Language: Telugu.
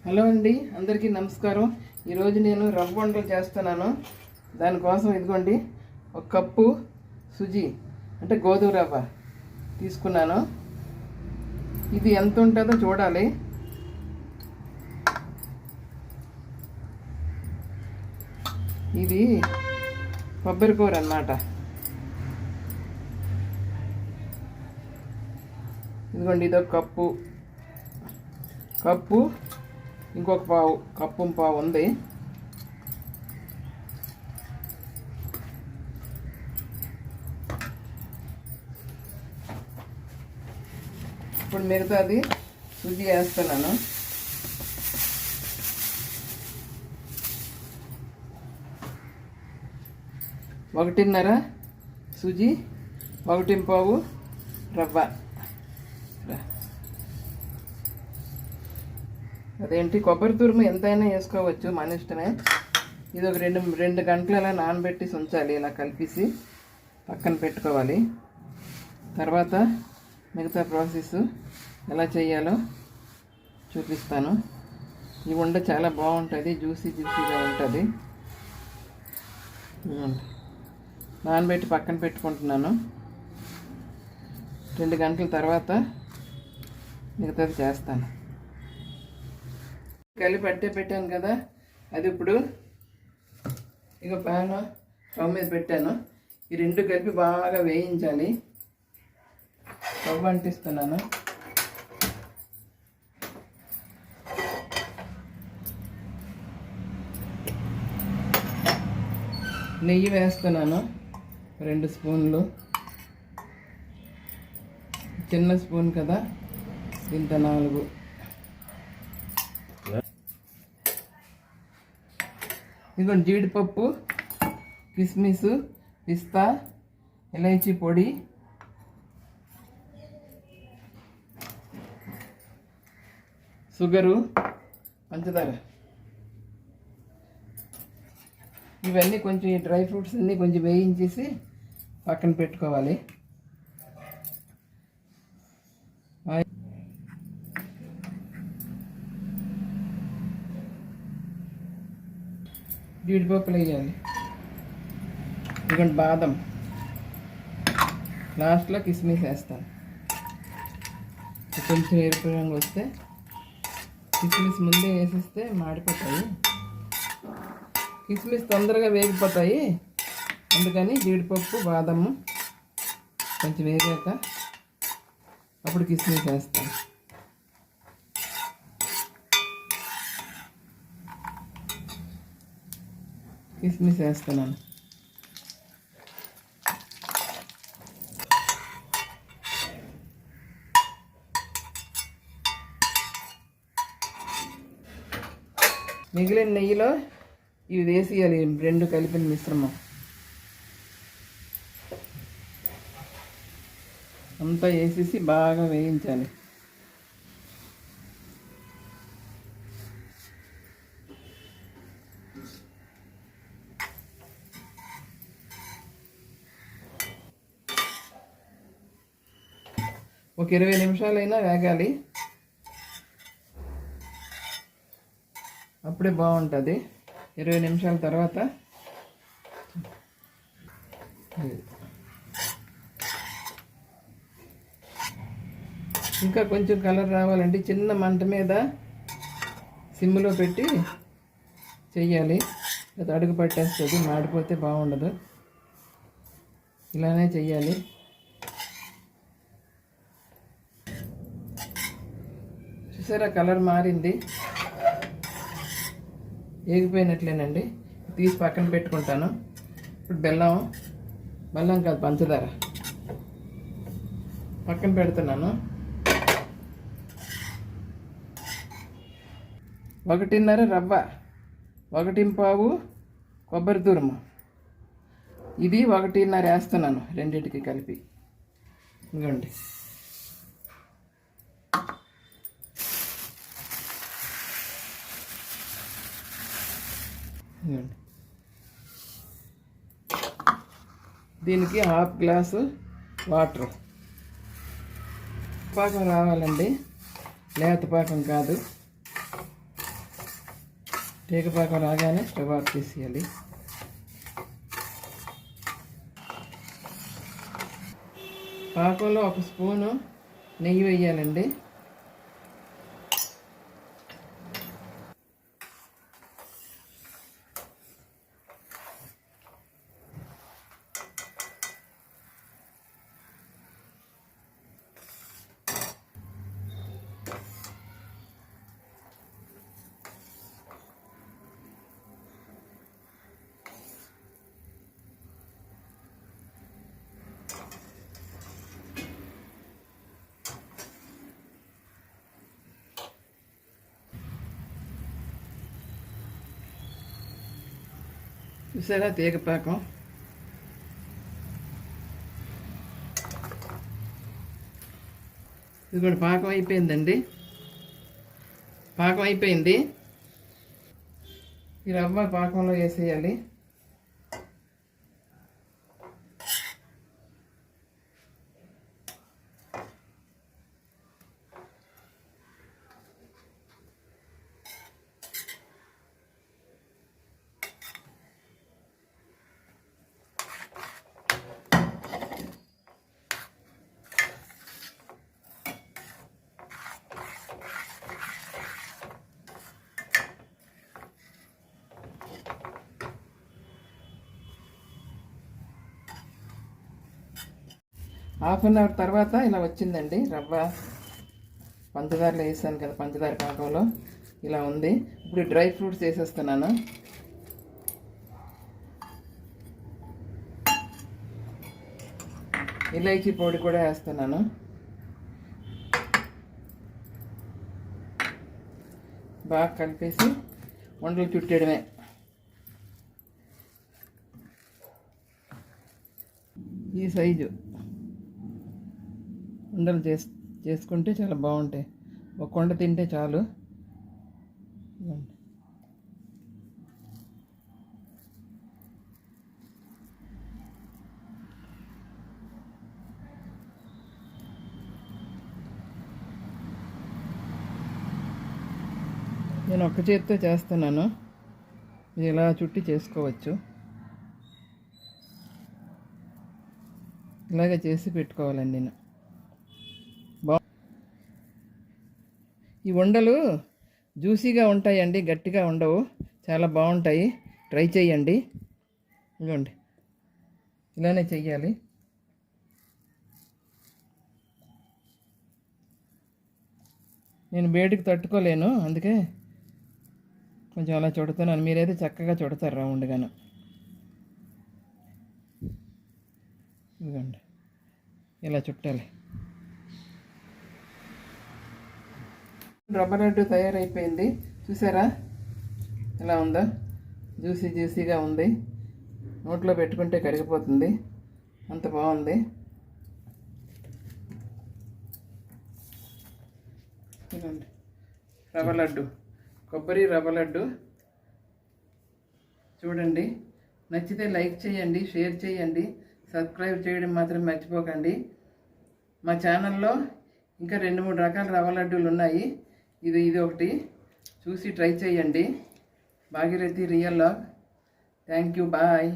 హలో అండి, అందరికీ నమస్కారం. ఈరోజు నేను రవ్వ వంటలు చేస్తున్నాను. దానికోసం ఇదిగోండి ఒక కప్పు సుజీ అంటే గోధుమ రవ్వ తీసుకున్నాను. ఇది ఎంత ఉంటుందో చూడాలి. ఇది కొబ్బరి కూర అన్నమాట. ఇదిగోండి ఇదొక కప్పు ఇంకొక కప్పు పావు ఉంది. ఇప్పుడు మిగతాది సుజీ వేస్తున్నాను. ఒకటిన్నర సుజీ, 1 పావు రవ్వ. అదేంటి కొబ్బరి తురుము ఎంతైనా వేసుకోవచ్చు, మన ఇష్టమే. ఇది ఒక రెండు గంటలు ఇలా నానబెట్టి ఉంచాలి. ఇలా కలిపేసి పక్కన పెట్టుకోవాలి. తర్వాత మిగతా ప్రాసెస్ ఎలా చేయాలో చూపిస్తాను. ఈ ఉండ చాలా బాగుంటుంది, జ్యూసీగా ఉంటుంది. నానబెట్టి పక్కన పెట్టుకుంటున్నాను. 2 గంటల తర్వాత మిగతాది చేస్తాను. కలిపి పెట్టాను కదా, అది ఇప్పుడు ఇక ప్యాన్ స్టవ్ మీద పెట్టాను. ఈ రెండు కలిపి బాగా వేయించాలి. స్టవ్ అంటిస్తున్నాను. నెయ్యి వేస్తున్నాను 2 స్పూన్లు. చిన్న స్పూన్ కదా, ఇంత 4. ఇదిగోండి జీడిపప్పు, కిస్మిస్, పిస్తా, ఇలైచీ పొడి, షుగరు, పంచదార. ఇవన్నీ కొంచెం ఈ డ్రై ఫ్రూట్స్ అన్నీ కొంచెం వేయించేసి పక్కన పెట్టుకోవాలి. జీడిపప్పులు వేయాలి. ఇదిగోండి బాదం, లాస్ట్లో కిస్మిస్ వేస్తాను. కొంచెం ఎరుపు రంగు వస్తే కిస్మిస్ ముందే వేసిస్తే మాడిపోతాయి. కిస్మిస్ తొందరగా వేగిపోతాయి, అందుకని జీడిపప్పు బాదము కొంచెం వేగాక అప్పుడు కిస్మిస్ వేస్తాను. కిస్మిస్ వేస్తున్నాను. మిగిలిన నెయ్యిలో ఇవి వేసేయాలి, 2 కలిపిన మిశ్రమం అంతా వేసేసి బాగా వేయించాలి. ఒక 20 నిమిషాలైనా వేగాలి, అప్పుడే బాగుంటుంది. 20 నిమిషాల తర్వాత ఇంకా కొంచెం కలర్ రావాలంటే చిన్న మంట మీద సిమ్లో పెట్టి చెయ్యాలి. అది అడుగు పట్టేస్తుంది, మాడిపోతే బాగుండదు. ఇలానే చెయ్యాలి. చూసారా, కలర్ మారింది, ఏగిపోయినట్లేనండి. తీసి పక్కన పెట్టుకుంటాను. ఇప్పుడు బెల్లం కాదు, పంచదార పక్కన పెడుతున్నాను. 1.5 రవ్వ, 1 పావు కొబ్బరి తురుము, ఇది 1.5 వేస్తున్నాను రెండింటికి కలిపి. ఇదిగోండి దీనికి 1/2 గ్లాసు వాటర్. పాకం రావాలండి, లేత పాకం కాదు. తీగపాకం రాగానే స్టవ్ ఆఫ్ చేసేయాలి. పాకంలో 1 స్పూను నెయ్యి వేయాలండి. చూసారా తీగపాకం? ఇది కూడా పాకం అయిపోయిందండి. పాకం అయిపోయింది. ఈ రవ్వ పాకంలో వేసేయాలి. హాఫ్ అన్ అవర్ తర్వాత ఇలా వచ్చిందండి రవ్వ. పంచదారలో వేసాను కదా, పంచదార పాకంలో ఇలా ఉంది. ఇప్పుడు డ్రై ఫ్రూట్స్ వేసేస్తున్నాను. ఇలైచీ పొడి కూడా వేస్తున్నాను. బాగా కలిపేసి ఉండలు చుట్టేయడమే. ఈ సైజు ఉండలు చేసుకుంటే చాలా బాగుంటాయి. ఒక కొండ తింటే చాలు. నేను ఒక్క చేతితో చేస్తున్నాను. ఇది ఇలా చుట్టి చేసుకోవచ్చు. ఇలాగే చేసి పెట్టుకోవాలండి. నేను ఈ ఉండలు జ్యూసీగా ఉంటాయండి, గట్టిగా ఉండవు, చాలా బాగుంటాయి. ట్రై చేయండి. ఇదిగోండి, ఇలానే చెయ్యాలి. నేను వేడికి తట్టుకోలేను, అందుకే కొంచెం అలా చుడుతున్నాను. మీరైతే చక్కగా చుడతారు రౌండ్గాను. ఇదిగోండి, ఇలా చుట్టాలి. రవ్వ లడ్డు తయారైపోయింది. చూసారా ఎలా ఉందో? జ్యూసీగా ఉంది. నోట్లో పెట్టుకుంటే కరిగిపోతుంది, అంత బాగుంది. రవ్వ లడ్డు, కొబ్బరి రవ్వ లడ్డు. చూడండి, నచ్చితే లైక్ చేయండి, షేర్ చేయండి, సబ్స్క్రైబ్ చేయడం మాత్రం మర్చిపోకండి. మా ఛానల్లో ఇంకా 2-3 రకాల రవ్వ లడ్డూలు ఉన్నాయి. ఇది ఒకటి చూసి ట్రై చేయండి. Bhagirathi real log. Thank you, bye.